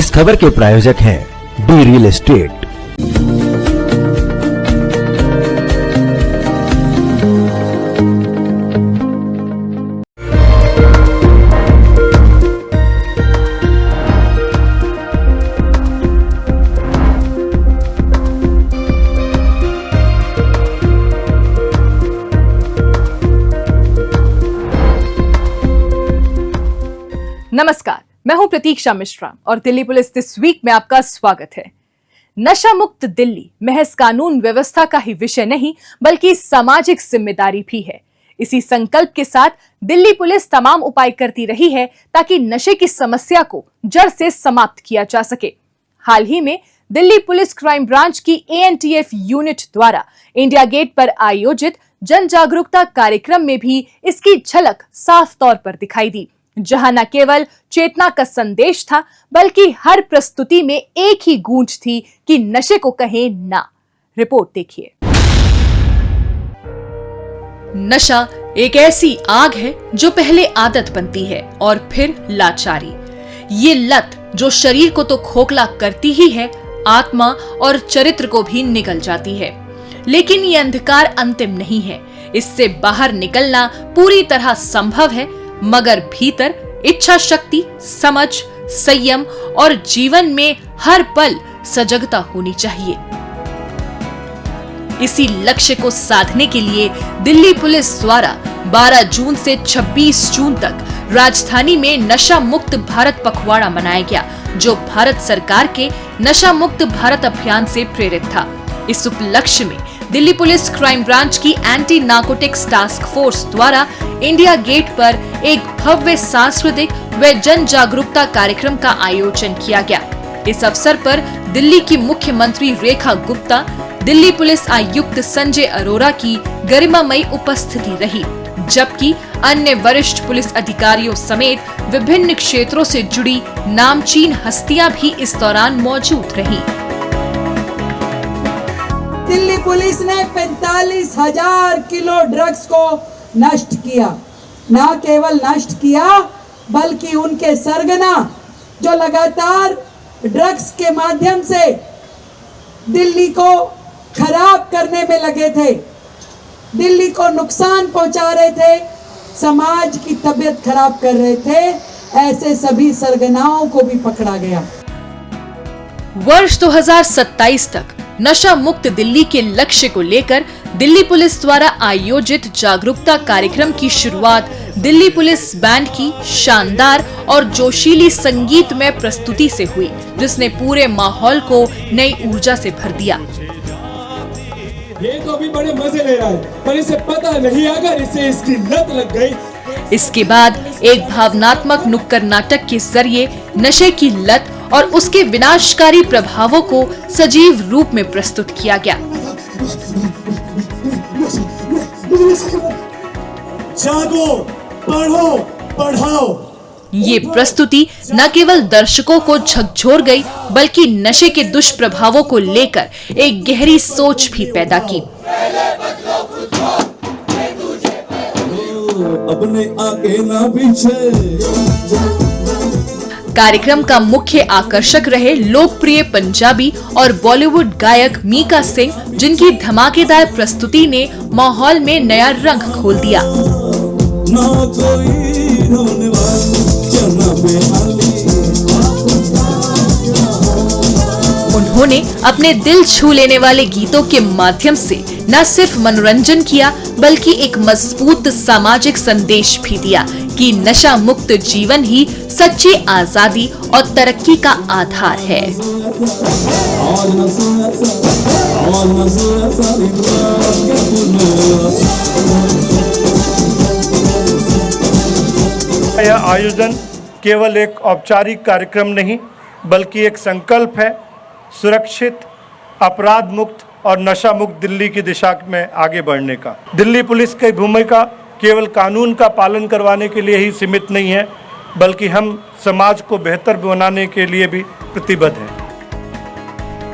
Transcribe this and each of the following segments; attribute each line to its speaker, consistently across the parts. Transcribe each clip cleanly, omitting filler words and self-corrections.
Speaker 1: इस खबर के प्रायोजक हैं डी रियल एस्टेट।
Speaker 2: नमस्कार, मैं हूं प्रतीक्षा मिश्रा और दिल्ली पुलिस दिस वीक में आपका स्वागत है। नशा मुक्त दिल्ली महज कानून व्यवस्था का ही विषय नहीं बल्कि सामाजिक जिम्मेदारी भी है। इसी संकल्प के साथ दिल्ली पुलिस तमाम उपाय करती रही है ताकि नशे की समस्या को जड़ से समाप्त किया जा सके। हाल ही में दिल्ली पुलिस क्राइम ब्रांच की ANTF यूनिट द्वारा इंडिया गेट पर आयोजित जन जागरूकता कार्यक्रम में भी इसकी झलक साफ तौर पर दिखाई दी, जहां न केवल चेतना का संदेश था बल्कि हर प्रस्तुति में एक ही गूंज थी कि नशे को कहें ना। रिपोर्ट देखिए। नशा एक ऐसी आग है जो पहले आदत बनती है और फिर लाचारी। ये लत जो शरीर को तो खोखला करती ही है, आत्मा और चरित्र को भी निगल जाती है। लेकिन ये अंधकार अंतिम नहीं है। इससे बाहर निकलना पूरी तरह संभव है, मगर भीतर इच्छा शक्ति, समझ, संयम और जीवन में हर पल सजगता होनी चाहिए। इसी लक्ष्य को साधने के लिए दिल्ली पुलिस द्वारा 12 जून से 26 जून तक राजधानी में नशा मुक्त भारत पखवाड़ा मनाया गया, जो भारत सरकार के नशा मुक्त भारत अभियान से प्रेरित था। इस उपलक्ष्य में दिल्ली पुलिस क्राइम ब्रांच की एंटी नार्कोटिक्स टास्क फोर्स द्वारा इंडिया गेट पर एक भव्य सांस्कृतिक व जन जागरूकता कार्यक्रम का आयोजन किया गया। इस अवसर पर दिल्ली की मुख्यमंत्री रेखा गुप्ता, दिल्ली पुलिस आयुक्त संजय अरोरा की गरिमामयी उपस्थिति रही, जबकि अन्य वरिष्ठ पुलिस अधिकारियों समेत विभिन्न क्षेत्रों से जुड़ी नामचीन हस्तियां भी इस दौरान मौजूद रही।
Speaker 3: दिल्ली पुलिस ने 45,000 किलो ड्रग्स को नष्ट किया। न केवल नष्ट किया बल्कि उनके सरगना जो लगातार ड्रग्स के माध्यम से दिल्ली को खराब करने में लगे थे, दिल्ली को नुकसान पहुंचा रहे थे, समाज की तबीयत खराब कर रहे थे, ऐसे सभी सरगनाओं को भी पकड़ा गया।
Speaker 2: वर्ष 2027 तक नशा मुक्त दिल्ली के लक्ष्य को लेकर दिल्ली पुलिस द्वारा आयोजित जागरूकता कार्यक्रम की शुरुआत दिल्ली पुलिस बैंड की शानदार और जोशीली संगीतमय प्रस्तुति से हुई, जिसने पूरे माहौल को नई ऊर्जा से भर दिया।
Speaker 4: ये तो अभी बड़े मजे ले रहा है, पर इसे पता नहीं अगर इसे इसकी लत लग गई।
Speaker 2: इसके बाद एक भावनात्मक नुक्कड़ नाटक के जरिए नशे की लत और उसके विनाशकारी प्रभावों को सजीव रूप में प्रस्तुत किया गया।
Speaker 4: जागो, पढ़ो, पढ़ाओ।
Speaker 2: ये प्रस्तुति न केवल दर्शकों को झकझोर गई बल्कि नशे के दुष्प्रभावों को लेकर एक गहरी सोच भी पैदा की।
Speaker 4: अपने आगे ना पीछे।
Speaker 2: कार्यक्रम का मुख्य आकर्षक रहे लोकप्रिय पंजाबी और बॉलीवुड गायक मीका सिंह, जिनकी धमाकेदार प्रस्तुति ने माहौल में नया रंग खोल दिया।
Speaker 4: ना कोई रोने वाली,
Speaker 2: उन्होंने अपने दिल छू लेने वाले गीतों के माध्यम से न सिर्फ मनोरंजन किया बल्कि एक मजबूत सामाजिक संदेश भी दिया कि नशा मुक्त जीवन ही सच्ची आजादी और तरक्की का आधार है।
Speaker 5: यह आयोजन केवल एक औपचारिक कार्यक्रम नहीं बल्कि एक संकल्प है सुरक्षित, अपराध मुक्त और नशा मुक्त दिल्ली की दिशा में आगे बढ़ने का। दिल्ली पुलिस की भूमिका केवल कानून का पालन करवाने के लिए ही सीमित नहीं है बल्कि हम समाज को बेहतर बनाने के लिए भी प्रतिबद्ध हैं।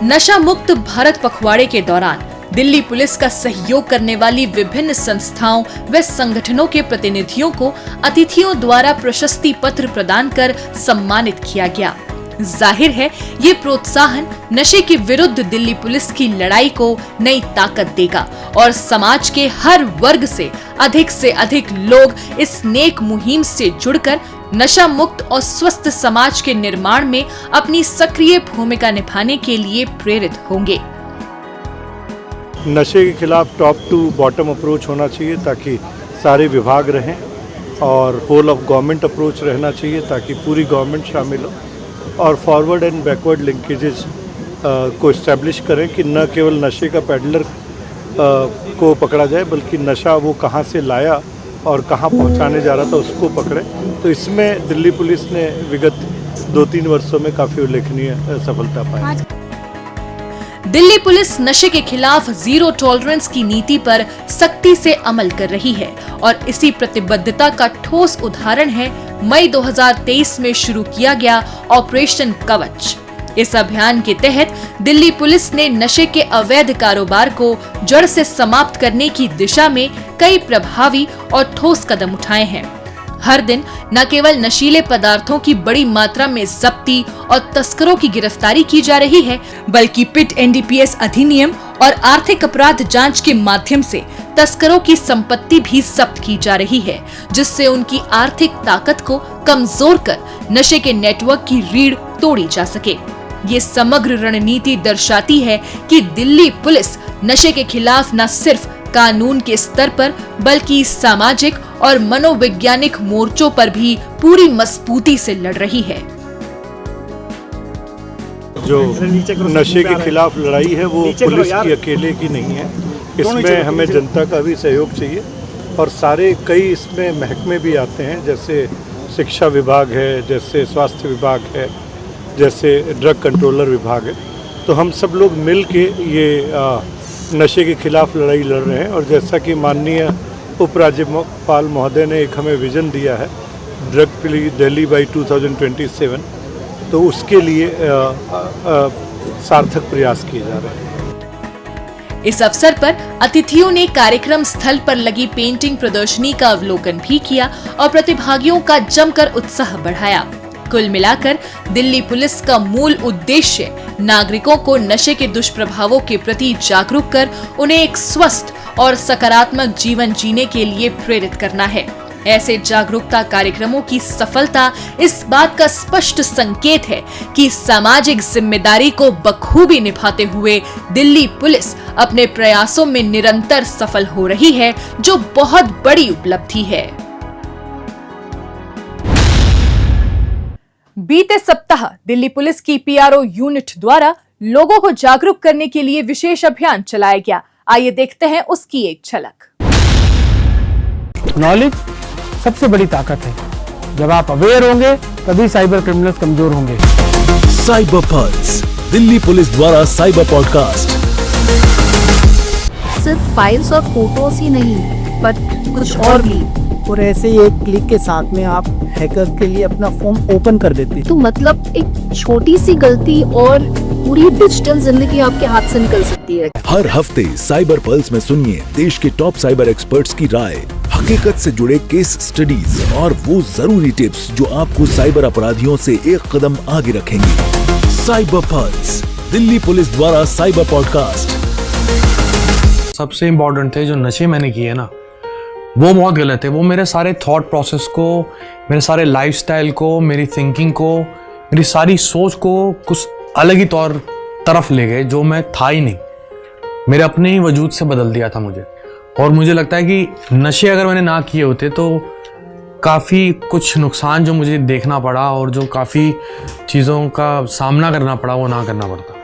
Speaker 2: नशा मुक्त भारत पखवाड़े के दौरान दिल्ली पुलिस का सहयोग करने वाली विभिन्न संस्थाओं व संगठनों के प्रतिनिधियों को अतिथियों द्वारा प्रशस्ति पत्र प्रदान कर सम्मानित किया गया। जाहिर है ये प्रोत्साहन नशे के विरुद्ध दिल्ली पुलिस की लड़ाई को नई ताकत देगा और समाज के हर वर्ग से अधिक लोग इस नेक मुहिम से जुड़कर नशा मुक्त और स्वस्थ समाज के निर्माण में अपनी सक्रिय भूमिका निभाने के लिए प्रेरित होंगे।
Speaker 5: नशे के खिलाफ टॉप टू बॉटम अप्रोच होना चाहिए ताकि सारे विभाग रहें और होल ऑफ गवर्नमेंट अप्रोच रहना चाहिए ताकि पूरी गवर्नमेंट शामिल हो और फॉरवर्ड एंड बैकवर्ड लिंकेजेस को इस्टेब्लिश करें कि न केवल नशे का पेडलर को पकड़ा जाए बल्कि नशा वो कहाँ से लाया और कहाँ पहुँचाने जा रहा था उसको पकड़े। तो इसमें दिल्ली पुलिस ने विगत 2-3 वर्षों में काफ़ी उल्लेखनीय सफलता पाई।
Speaker 2: दिल्ली पुलिस नशे के खिलाफ जीरो टॉलरेंस की नीति पर सख्ती से अमल कर रही है और इसी प्रतिबद्धता का ठोस उदाहरण है मई 2023 में शुरू किया गया ऑपरेशन कवच। इस अभियान के तहत दिल्ली पुलिस ने नशे के अवैध कारोबार को जड़ से समाप्त करने की दिशा में कई प्रभावी और ठोस कदम उठाए हैं। हर दिन न केवल नशीले पदार्थों की बड़ी मात्रा में जब्ती और तस्करों की गिरफ्तारी की जा रही है बल्कि पिट एनडीपीएस अधिनियम और आर्थिक अपराध जांच के माध्यम से तस्करों की संपत्ति भी जब्त की जा रही है जिससे उनकी आर्थिक ताकत को कमजोर कर नशे के नेटवर्क की रीढ़ तोड़ी जा सके। ये समग्र रणनीति दर्शाती है कि दिल्ली पुलिस नशे के खिलाफ न सिर्फ कानून के स्तर पर बल्कि सामाजिक और मनोवैज्ञानिक मोर्चों पर भी पूरी मजबूती से लड़ रही है।
Speaker 5: जो नशे के खिलाफ लड़ाई है वो पुलिस की अकेले की नहीं है, इसमें हमें जनता का भी सहयोग चाहिए और सारे कई इसमें महकमे भी आते हैं जैसे शिक्षा विभाग है, जैसे स्वास्थ्य विभाग है, जैसे ड्रग कंट्रोलर विभाग है। तो हम सब लोग मिल के ये नशे के खिलाफ लड़ाई लड़ रहे हैं और जैसा कि माननीय उपराज्यपाल महोदय ने एक हमें विजन दिया है ड्रग फ्री दिल्ली बाई 2027, तो उसके लिए सार्थक प्रयास किए जा रहे हैं।
Speaker 2: इस अवसर पर अतिथियों ने कार्यक्रम स्थल पर लगी पेंटिंग प्रदर्शनी का अवलोकन भी किया और प्रतिभागियों का जमकर उत्साह बढ़ाया। कुल मिलाकर दिल्ली पुलिस का मूल उद्देश्य नागरिकों को नशे के दुष्प्रभावों के प्रति जागरूक कर उन्हें एक स्वस्थ और सकारात्मक जीवन जीने के लिए प्रेरित करना है। ऐसे जागरूकता कार्यक्रमों की सफलता इस बात का स्पष्ट संकेत है कि सामाजिक जिम्मेदारी को बखूबी निभाते हुए दिल्ली पुलिस अपने प्रयासों में निरंतर सफल हो रही है, जो बहुत बड़ी उपलब्धि है। बीते सप्ताह दिल्ली पुलिस की पीआरओ यूनिट द्वारा लोगों को जागरूक करने के लिए विशेष अभियान चलाया गया। आइए देखते हैं उसकी एक झलक।
Speaker 6: नॉलेज सबसे बड़ी ताकत है। जब आप अवेयर होंगे तभी साइबर क्रिमिनल्स कमजोर होंगे।
Speaker 1: साइबर पल्स, दिल्ली पुलिस द्वारा साइबर पॉडकास्ट।
Speaker 7: सिर्फ फाइल्स और फोटोज ही नहीं बट कुछ और भी।
Speaker 8: और ऐसे ही एक क्लिक के साथ में आप हैकर्स के लिए अपना फॉर्म ओपन कर देते हैं।
Speaker 7: तो मतलब एक छोटी सी गलती और पूरी डिजिटल जिंदगी आपके हाथ से निकल सकती है।
Speaker 1: हर हफ्ते साइबर पल्स में सुनिए देश के टॉप साइबर एक्सपर्ट्स की राय, हकीकत से जुड़े केस स्टडीज और वो जरूरी टिप्स जो आपको साइबर अपराधियों से एक कदम आगे रखेंगे। साइबर पल्स, दिल्ली पुलिस द्वारा साइबर पॉडकास्ट।
Speaker 9: सबसे इम्पोर्टेंट थे जो नशे मैंने किए ना, वो बहुत गलत है। वो मेरे सारे थॉट प्रोसेस को, मेरे सारे लाइफस्टाइल को, मेरी थिंकिंग को, मेरी सारी सोच को कुछ अलग ही तरफ ले गए जो मैं था ही नहीं। मेरे अपने ही वजूद से बदल दिया था मुझे। और मुझे लगता है कि नशे अगर मैंने ना किए होते तो काफ़ी कुछ नुकसान जो मुझे देखना पड़ा और जो काफ़ी चीज़ों का सामना करना पड़ा वो ना करना पड़ता।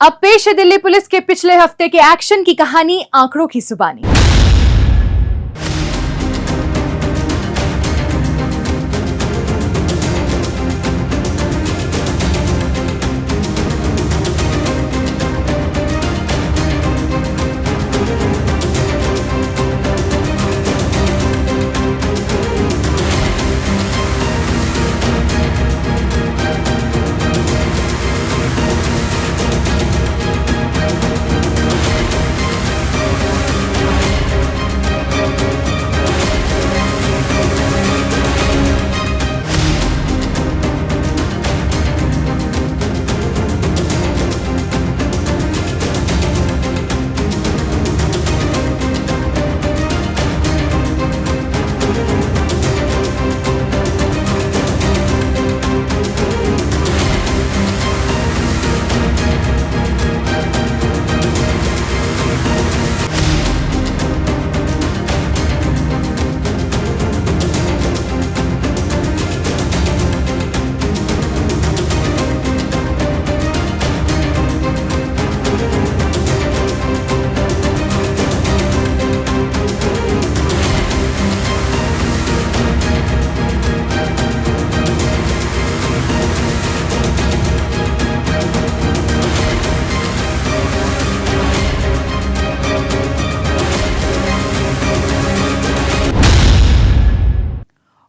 Speaker 2: अब पेश है दिल्ली पुलिस के पिछले हफ्ते के एक्शन की कहानी, आंकड़ों की जुबानी।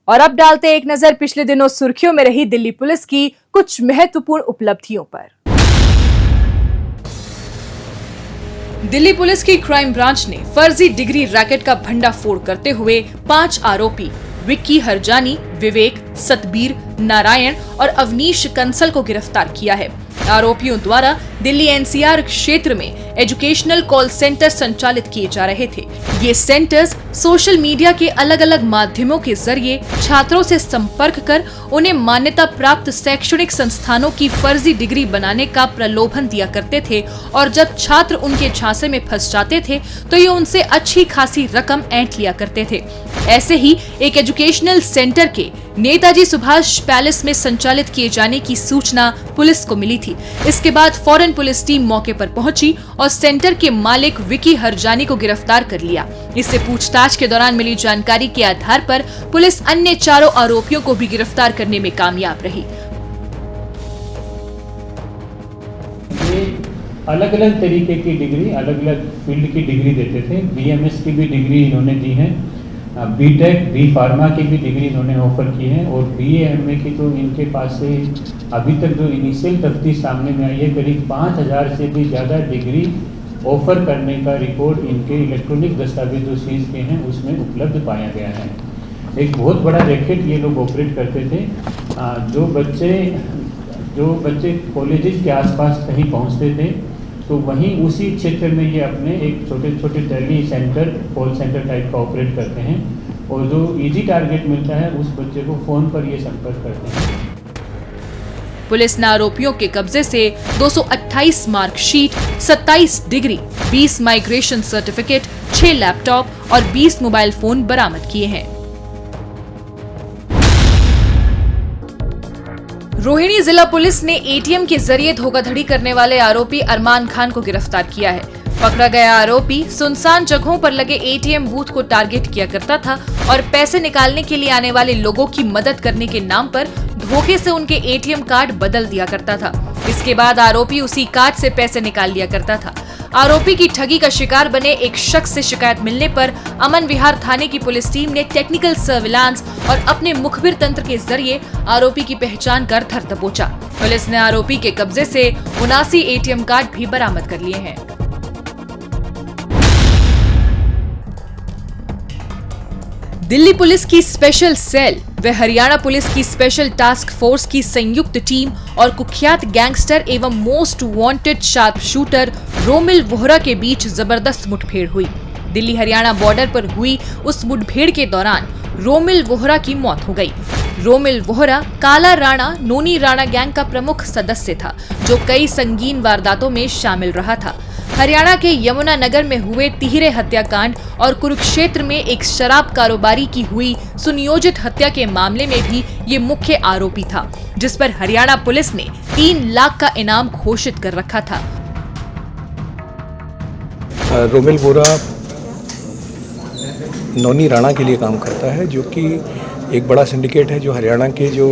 Speaker 2: और अब डालते एक नजर पिछले दिनों सुर्खियों में रही दिल्ली पुलिस की कुछ महत्वपूर्ण उपलब्धियों पर। दिल्ली पुलिस की क्राइम ब्रांच ने फर्जी डिग्री रैकेट का भंडाफोड़ करते हुए 5 आरोपी विक्की हरजानी, विवेक, सतबीर, नारायण और अवनीश कंसल को गिरफ्तार किया है। आरोपियों द्वारा दिल्ली एनसीआर क्षेत्र में एजुकेशनल कॉल सेंटर संचालित किए जा रहे थे। ये सेंटर्स सोशल मीडिया के अलग अलग माध्यमों के जरिए छात्रों से संपर्क कर उन्हें मान्यता प्राप्त शैक्षणिक संस्थानों की फर्जी डिग्री बनाने का प्रलोभन दिया करते थे और जब छात्र उनके झांसे में फंस जाते थे तो ये उनसे अच्छी खासी रकम ऐंठ लिया करते थे। ऐसे ही एक एजुकेशनल सेंटर के नेताजी सुभाष पैलेस में संचालित किए जाने की सूचना पुलिस को मिली थी। इसके बाद फौरन पुलिस टीम मौके पर पहुंची और सेंटर के मालिक विक्की हरजानी को गिरफ्तार कर लिया। इससे पूछताछ के दौरान मिली जानकारी के आधार पर पुलिस अन्य 4 आरोपियों को भी गिरफ्तार करने में कामयाब रही।
Speaker 10: अलग अलग तरीके की डिग्री, अलग अलग फील्ड की डिग्री देते थे। बीएमएस की भी डिग्री इन्होंने दी है, बीटेक, बी फार्मा की भी डिग्री इन्होंने ऑफर की है और बीएमए की तो इनके पास से अभी तक जो इनिशियल तफ्तीश सामने में आई है करीब 5000 से भी ज़्यादा डिग्री ऑफर करने का रिकॉर्ड इनके इलेक्ट्रॉनिक दस्तावेज जो सीज के हैं उसमें उपलब्ध पाया गया है। एक बहुत बड़ा रैकेट ये लोग ऑपरेट करते थे। जो बच्चे कॉलेजेस के आसपास कहीं पहुंचते थे तो वहीं उसी क्षेत्र में ये अपने एक छोटे छोटे tele centre, call centre type का ऑपरेट करते हैं और जो इजी टारगेट मिलता है उस बच्चे को फोन पर ये संपर्क करते हैं।
Speaker 2: पुलिस ने आरोपियों के कब्जे से 228 marksheet, 27 degree, 20 migration certificate, 6 laptop और 20 मोबाइल फोन बरामद किए हैं। रोहिणी जिला पुलिस ने एटीएम के जरिए धोखाधड़ी करने वाले आरोपी अरमान खान को गिरफ्तार किया है। पकड़ा गया आरोपी सुनसान जगहों पर लगे एटीएम बूथ को टारगेट किया करता था और पैसे निकालने के लिए आने वाले लोगों की मदद करने के नाम पर धोखे से उनके एटीएम कार्ड बदल दिया करता था। इसके बाद आरोपी उसी कार्ड से पैसे निकाल लिया करता था। आरोपी की ठगी का शिकार बने एक शख्स से शिकायत मिलने पर अमन विहार थाने की पुलिस टीम ने टेक्निकल सर्विलांस और अपने मुखबिर तंत्र के जरिए आरोपी की पहचान कर धर दबोचा। पुलिस ने आरोपी के कब्जे से 79 एटीएम कार्ड भी बरामद कर लिए हैं। दिल्ली पुलिस की स्पेशल सेल व हरियाणा पुलिस की स्पेशल टास्क फोर्स की संयुक्त टीम और कुख्यात गैंगस्टर एवं most wanted sharp shooter Romil Vohra के बीच जबरदस्त मुठभेड़ हुई। दिल्ली हरियाणा बॉर्डर पर हुई उस मुठभेड़ के दौरान रोमिल वोहरा की मौत हो गई। रोमिल वोहरा काला राणा, नोनी राणा गैंग का प्रमुख सदस्य था जो कई संगीन वारदातों में शामिल रहा था। हरियाणा के यमुनानगर में हुए तिहरे हत्याकांड और कुरुक्षेत्र में एक शराब कारोबारी की हुई सुनियोजित हत्या के मामले में भी ये मुख्य आरोपी था, जिस पर हरियाणा पुलिस ने 3 लाख का इनाम घोषित कर रखा था।
Speaker 11: रोमिल वोहरा नोनी राणा के लिए काम करता है, जो कि एक बड़ा सिंडिकेट है जो हरियाणा के जो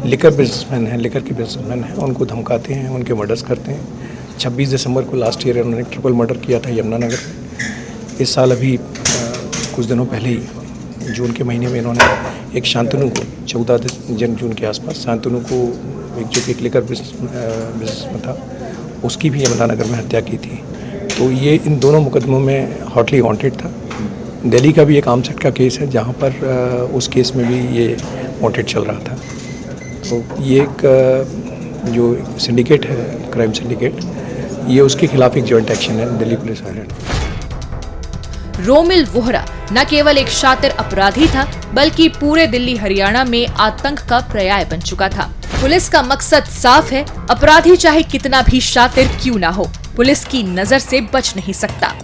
Speaker 11: लिकर बिजनेसमैन हैं, लिकर के बिजनेसमैन हैं, उनको धमकाते हैं, उनके मर्डर्स करते हैं। 26 दिसंबर को लास्ट ईयर उन्होंने ट्रिपल मर्डर किया था यमुनानगर में। इस साल अभी कुछ दिनों पहले ही जून के महीने में इन्होंने एक शांतनु को 14 जून के आसपास शांतनु को जो कि एक लिकर बिजनेसमैन था उसकी भी यमुनानगर में हत्या की थी। तो ये इन दोनों मुकदमों में हॉटली वांटेड था। दिल्ली का भी एक आर्मसेट का केस है जहाँ पर उस केस में भी ये वांटेड चल रहा था। तो ये एक जो सिंडिकेट है, क्राइम सिंडिकेट, ये उसके खिलाफ एक जॉइंट एक्शन है दिल्ली पुलिस हरियाणा।
Speaker 2: रोमिल वोहरा न केवल एक शातिर अपराधी था बल्कि पूरे दिल्ली हरियाणा में आतंक का पर्याय बन चुका था। पुलिस का मकसद साफ है, अपराधी चाहे कितना भी शातिर क्यों ना हो, पुलिस की नजर से बच नहीं सकता।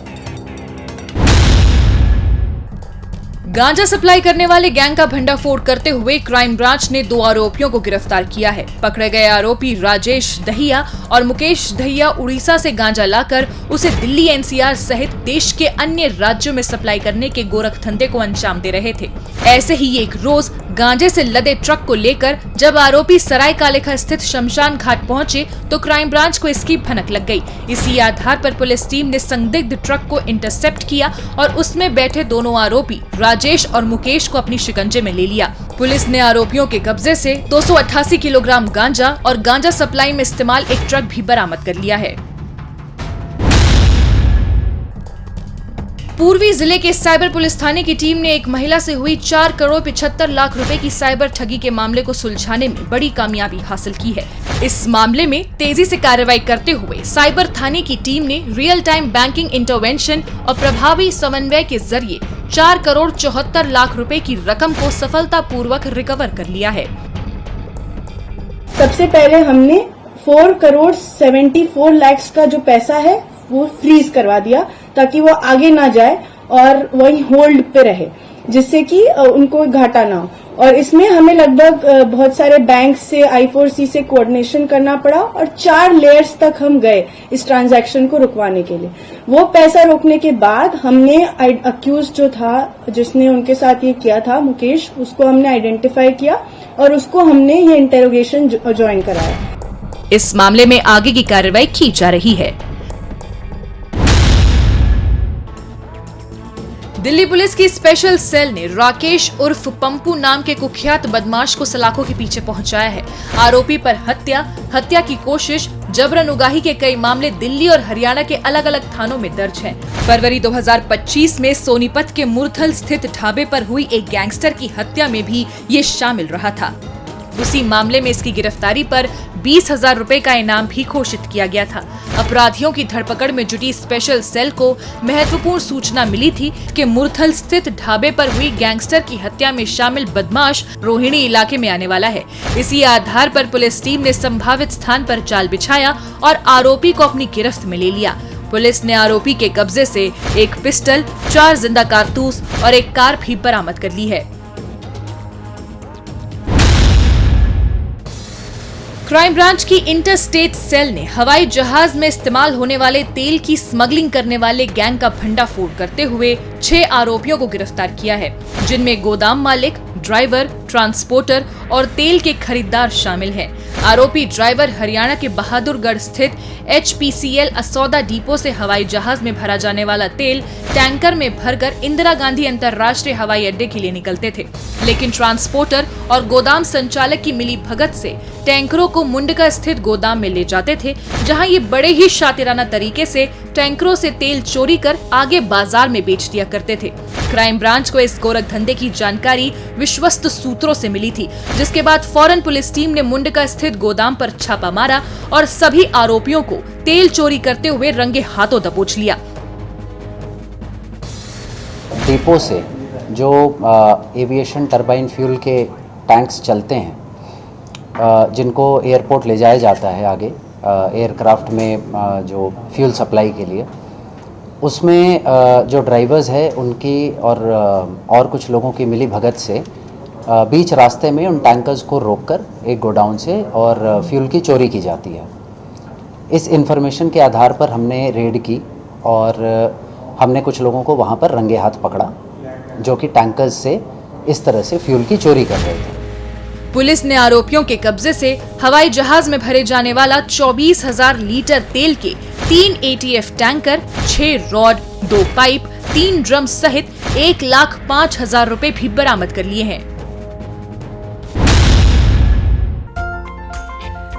Speaker 2: गांजा सप्लाई करने वाले गैंग का भंडाफोड़ करते हुए क्राइम ब्रांच ने 2 आरोपियों को गिरफ्तार किया है। पकड़े गए आरोपी राजेश दहिया और मुकेश दहिया उड़ीसा से गांजा लाकर उसे दिल्ली एनसीआर सहित देश के अन्य राज्यों में सप्लाई करने के गोरखधंधे को अंजाम दे रहे थे। ऐसे ही एक रोज गांजे से लदे ट्रक को लेकर जब आरोपी सराय कालेखा स्थित शमशान घाट पहुंचे तो क्राइम ब्रांच को इसकी भनक लग गई। इसी आधार पर पुलिस टीम ने संदिग्ध ट्रक को इंटरसेप्ट किया और उसमें बैठे दोनों आरोपी राजेश और मुकेश को अपनी शिकंजे में ले लिया। पुलिस ने आरोपियों के कब्जे से 288 किलोग्राम गांजा और गांजा सप्लाई में इस्तेमाल एक ट्रक भी बरामद कर लिया है। पूर्वी जिले के साइबर पुलिस थाने की टीम ने एक महिला से हुई 4 करोड़ 75 लाख रुपए की साइबर ठगी के मामले को सुलझाने में बड़ी कामयाबी हासिल की है। इस मामले में तेजी से कार्रवाई करते हुए साइबर थाने की टीम ने रियल टाइम बैंकिंग इंटरवेंशन और प्रभावी समन्वय के जरिए 4 करोड़ 74 लाख रुपए की रकम को सफलतापूर्वक रिकवर कर लिया है।
Speaker 12: सबसे पहले हमने 4 करोड़ 74 लाख का जो पैसा है वो फ्रीज करवा दिया ताकि वो आगे ना जाए और वही होल्ड पे रहे, जिससे कि उनको घाटा ना हो। और इसमें हमें लगभग बहुत सारे बैंक से I4C से कोऑर्डिनेशन करना पड़ा और 4 लेयर्स तक हम गए इस ट्रांजैक्शन को रुकवाने के लिए। वो पैसा रोकने के बाद हमने अक्यूज जो था जिसने उनके साथ ये किया था मुकेश, उसको हमने आइडेंटिफाई किया और उसको हमने ये इंटेरोगेशन ज्वाइन कराया।
Speaker 2: इस मामले में आगे की कार्रवाई की जा रही है। दिल्ली पुलिस की स्पेशल सेल ने राकेश उर्फ पंपू नाम के कुख्यात बदमाश को सलाखों के पीछे पहुंचाया है। आरोपी पर हत्या की कोशिश, जबरन उगाही के कई मामले दिल्ली और हरियाणा के अलग अलग थानों में दर्ज हैं। फरवरी 2025 में सोनीपत के मुरथल स्थित ढाबे पर हुई एक गैंगस्टर की हत्या में भी ये शामिल रहा था। उसी मामले में इसकी गिरफ्तारी पर 20,000 रुपए का इनाम भी घोषित किया गया था। अपराधियों की धरपकड़ में जुटी स्पेशल सेल को महत्वपूर्ण सूचना मिली थी कि मुरथल स्थित ढाबे पर हुई गैंगस्टर की हत्या में शामिल बदमाश रोहिणी इलाके में आने वाला है। इसी आधार पर पुलिस टीम ने संभावित स्थान पर जाल बिछाया और आरोपी को अपनी गिरफ्त में ले लिया। पुलिस ने आरोपी के कब्जे से एक पिस्टल, 4 जिंदा कारतूस और एक कार भी बरामद कर ली है। क्राइम ब्रांच की इंटर स्टेट सेल ने हवाई जहाज में इस्तेमाल होने वाले तेल की स्मगलिंग करने वाले गैंग का भंडाफोड़ करते हुए 6 आरोपियों को गिरफ्तार किया है, जिनमें गोदाम मालिक, ड्राइवर, ट्रांसपोर्टर और तेल के खरीदार शामिल हैं। आरोपी ड्राइवर हरियाणा के बहादुरगढ़ स्थित HPCL असौदा डिपो से हवाई जहाज में भरा जाने वाला तेल टैंकर में भरकर इंदिरा गांधी अंतर्राष्ट्रीय हवाई अड्डे के लिए निकलते थे, लेकिन ट्रांसपोर्टर और गोदाम संचालक की मिली भगत से टैंकरों को मुंडका स्थित गोदाम में ले जाते थे, जहां ये बड़े ही शातिराना तरीके से टैंकरों से तेल चोरी कर आगे बाजार में बेच दिया करते थे। क्राइम ब्रांच को इस गोरख धंधे की जानकारी विश्वस्त सूत्रों से मिली थी, जिसके बाद फौरन पुलिस टीम ने मुंडका स्थित गोदाम पर छापा मारा और सभी आरोपियों को तेल चोरी करते हुए रंगे हाथों दबोच लिया।
Speaker 13: डिपो से जो एविएशन टरबाइन फ्यूल के टैंक्स चलते हैं, जिनको एयरपोर्ट ले जाया जाता है आगे एयरक्राफ्ट में जो फ्यूल सप्लाई के लिए, उसमें जो ड्राइवर्स हैं उनकी और कुछ लोगों की मिली भगत से बीच रास्ते में उन टैंकर्स को रोककर एक गोडाउन से और फ्यूल की चोरी की जाती है। इस इंफॉर्मेशन के आधार पर हमने रेड की और हमने कुछ लोगों को वहाँ पर रंगे हाथ पकड़ा, जो कि टैंकर्स से इस तरह से फ्यूल की चोरी कर रहे थे।
Speaker 2: पुलिस ने आरोपियों के कब्जे से हवाई जहाज में भरे जाने वाला 24,000 लीटर तेल के 3 ATF tanker, 6 rod, 2 pipe, 3 drum सहित 1,05,000 रुपए भी बरामद कर लिए हैं।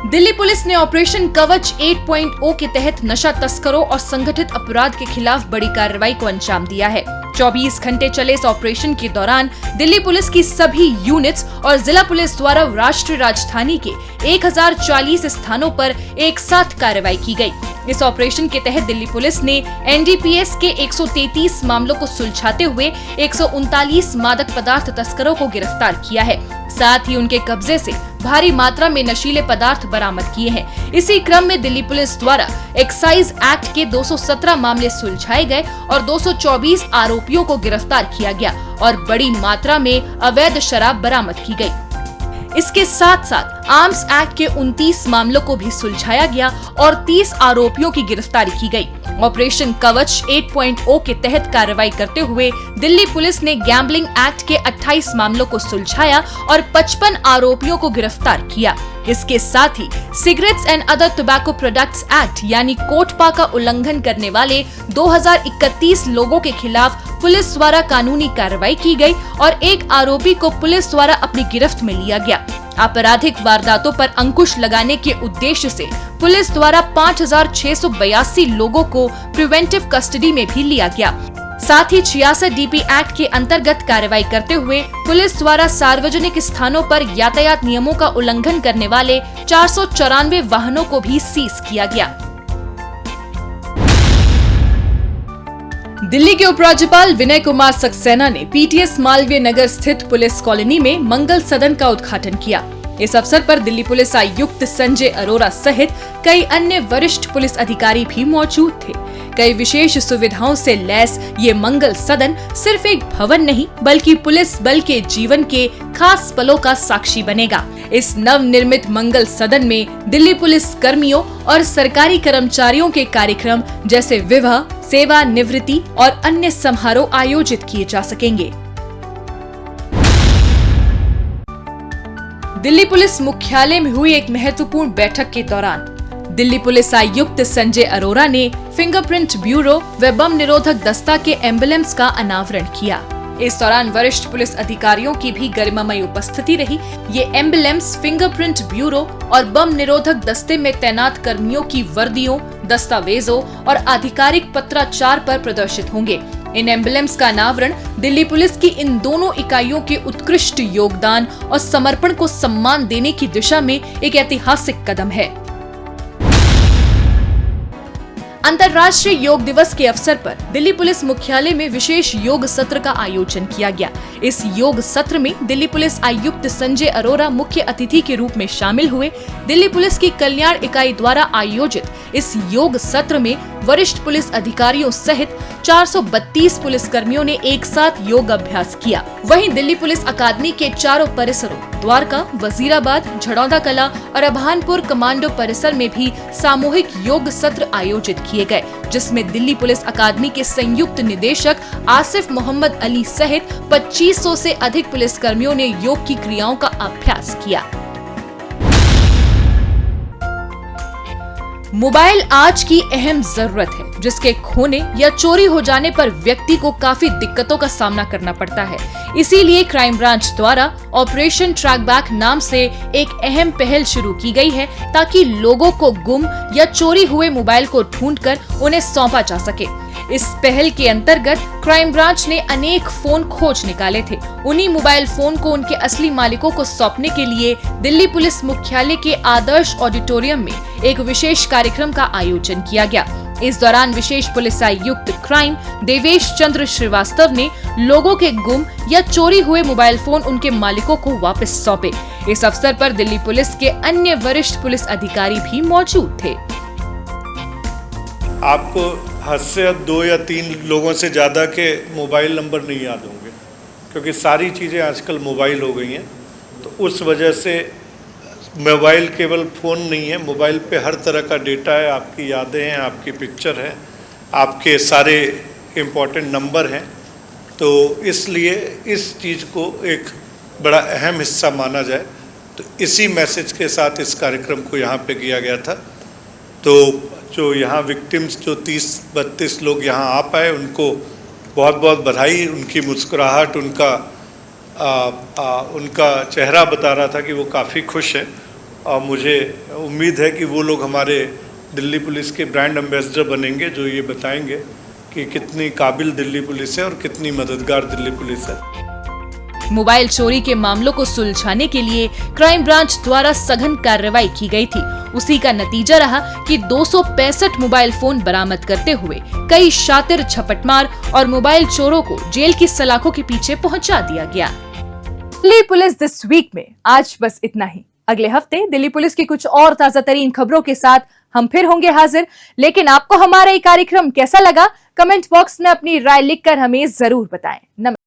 Speaker 2: दिल्ली पुलिस ने ऑपरेशन कवच 8.0 के तहत नशा तस्करों और संगठित अपराध के खिलाफ बड़ी कार्रवाई को अंजाम दिया है। 24 घंटे चले इस ऑपरेशन के दौरान दिल्ली पुलिस की सभी यूनिट्स और जिला पुलिस द्वारा राष्ट्रीय राजधानी के 1040 स्थानों पर एक साथ कार्रवाई की गई। इस ऑपरेशन के तहत दिल्ली पुलिस ने NDPS के 133 मामलों को सुलझाते हुए 139 मादक पदार्थ तस्करों को गिरफ्तार किया है। साथ ही उनके कब्जे से भारी मात्रा में नशीले पदार्थ बरामद किए हैं। इसी क्रम में दिल्ली पुलिस द्वारा एक्साइज एक्ट के 217 मामले सुलझाए गए और 224 आरोपियों को गिरफ्तार किया गया और बड़ी मात्रा में अवैध शराब बरामद की गई। इसके साथ साथ आर्म्स एक्ट के 29 मामलों को भी सुलझाया गया और 30 आरोपियों की गिरफ्तारी की गई। ऑपरेशन कवच 8.0 के तहत कार्रवाई करते हुए दिल्ली पुलिस ने गैम्बलिंग एक्ट के 28 मामलों को सुलझाया और 55 आरोपियों को गिरफ्तार किया। इसके साथ ही cigarettes and other tobacco products act यानी कोटपा का उल्लंघन करने वाले 2031 लोगों के खिलाफ पुलिस द्वारा कानूनी कार्रवाई की गई और एक आरोपी को पुलिस द्वारा अपनी गिरफ्त में लिया गया। आपराधिक वारदातों पर अंकुश लगाने के उद्देश्य से पुलिस द्वारा 5,682 लोगों को प्रिवेंटिव कस्टडी में भी लिया गया। साथ ही 66 DP एक्ट के अंतर्गत कार्रवाई करते हुए पुलिस द्वारा सार्वजनिक स्थानों पर यातायात नियमों का उल्लंघन करने वाले 494 वाहनों को भी सीज किया गया। दिल्ली के उपराज्यपाल विनय कुमार सक्सेना ने PTS मालवीय नगर स्थित पुलिस कॉलोनी में मंगल सदन का उद्घाटन किया। इस अवसर पर दिल्ली पुलिस आयुक्त संजय अरोरा सहित कई अन्य वरिष्ठ पुलिस अधिकारी भी मौजूद थे। कई विशेष सुविधाओं से लैस ये मंगल सदन सिर्फ एक भवन नहीं बल्कि पुलिस बल के जीवन के खास पलों का साक्षी बनेगा। इस नवनिर्मित मंगल सदन में दिल्ली पुलिस कर्मियों और सरकारी कर्मचारियों के कार्यक्रम जैसे विवाह, सेवा निवृत्ति और अन्य समारोह आयोजित किए जा सकेंगे। दिल्ली पुलिस मुख्यालय में हुई एक महत्वपूर्ण बैठक के दौरान दिल्ली पुलिस आयुक्त संजय अरोरा ने फिंगरप्रिंट ब्यूरो व बम निरोधक दस्ता के एम्बलम्स का अनावरण किया। इस दौरान वरिष्ठ पुलिस अधिकारियों की भी गरिमामयी उपस्थिति रही। ये एम्बलम्स फिंगरप्रिंट ब्यूरो और बम निरोधक दस्ते में तैनात कर्मियों की वर्दियों, दस्तावेजों और आधिकारिक पत्राचार पर प्रदर्शित होंगे। इन एम्बलम्स का अनावरण दिल्ली पुलिस की इन दोनों इकाइयों के उत्कृष्ट योगदान और समर्पण को सम्मान देने की दिशा में एक ऐतिहासिक कदम है। अंतर्राष्ट्रीय योग दिवस के अवसर पर दिल्ली पुलिस मुख्यालय में विशेष योग सत्र का आयोजन किया गया। इस योग सत्र में दिल्ली पुलिस आयुक्त संजय अरोरा मुख्य अतिथि के रूप में शामिल हुए। दिल्ली पुलिस की कल्याण इकाई द्वारा आयोजित इस योग सत्र में वरिष्ठ पुलिस अधिकारियों सहित 432 पुलिसकर्मियों ने एक साथ योग अभ्यास किया। वहीं दिल्ली पुलिस अकादमी के चारों परिसरों द्वारका, वजीराबाद, झड़ौदा कला और अभानपुर कमांडो परिसर में भी सामूहिक योग सत्र आयोजित किए गए, जिसमें दिल्ली पुलिस अकादमी के संयुक्त निदेशक आसिफ मोहम्मद अली सहित 2500 से अधिक पुलिसकर्मियों ने योग की क्रियाओं का अभ्यास किया। मोबाइल आज की अहम जरूरत है, जिसके खोने या चोरी हो जाने पर व्यक्ति को काफी दिक्कतों का सामना करना पड़ता है। इसीलिए क्राइम ब्रांच द्वारा ऑपरेशन ट्रैक बैक नाम से एक अहम पहल शुरू की गई है, ताकि लोगों को गुम या चोरी हुए मोबाइल को ढूंढकर उन्हें सौंपा जा सके। इस पहल के अंतर्गत क्राइम ब्रांच ने अनेक फोन खोज निकाले थे। उन्हीं मोबाइल फोन को उनके असली मालिकों को सौंपने के लिए दिल्ली पुलिस मुख्यालय के आदर्श ऑडिटोरियम में एक विशेष कार्यक्रम का आयोजन किया गया। इस दौरान विशेष पुलिस आयुक्त क्राइम देवेश चंद्र श्रीवास्तव ने लोगों के गुम या चोरी हुए मोबाइल फोन उनके मालिकों को वापस सौंपे। इस अवसर पर दिल्ली पुलिस के अन्य वरिष्ठ पुलिस अधिकारी भी मौजूद थे।
Speaker 5: आपको हद से 2 या 3 लोगों से ज़्यादा के मोबाइल नंबर नहीं याद होंगे, क्योंकि सारी चीज़ें आजकल मोबाइल हो गई हैं। तो उस वजह से मोबाइल केवल फ़ोन नहीं है, मोबाइल पे हर तरह का डेटा है, आपकी यादें हैं, आपकी पिक्चर है, आपके सारे इम्पोर्टेंट नंबर हैं। तो इसलिए इस चीज़ को एक बड़ा अहम हिस्सा माना जाए। तो इसी मैसेज के साथ इस कार्यक्रम को यहाँ पे किया गया था। तो जो यहाँ विक्टिम्स जो 30-32 लोग यहाँ आ पाए, उनको बहुत बहुत बधाई। उनकी मुस्कुराहट, उनका चेहरा बता रहा था कि वो काफ़ी खुश हैं, और मुझे उम्मीद है कि वो लोग हमारे दिल्ली पुलिस के ब्रांड एम्बेसडर बनेंगे, जो ये बताएंगे कि कितनी काबिल दिल्ली पुलिस है और कितनी मददगार दिल्ली पुलिस है।
Speaker 2: मोबाइल चोरी के मामलों को सुलझाने के लिए क्राइम ब्रांच द्वारा सघन कार्रवाई की गई थी। उसी का नतीजा रहा कि 265 मोबाइल फोन बरामद करते हुए कई शातिर झपटमार और मोबाइल चोरों को जेल की सलाखों के पीछे पहुंचा दिया गया। दिल्ली पुलिस दिस वीक में आज बस इतना ही। अगले हफ्ते दिल्ली पुलिस की कुछ और ताजा तरीन खबरों के साथ हम फिर होंगे हाजिर। लेकिन आपको हमारा ये कार्यक्रम कैसा लगा, कमेंट बॉक्स में अपनी राय लिखकर हमें जरूर बताएं।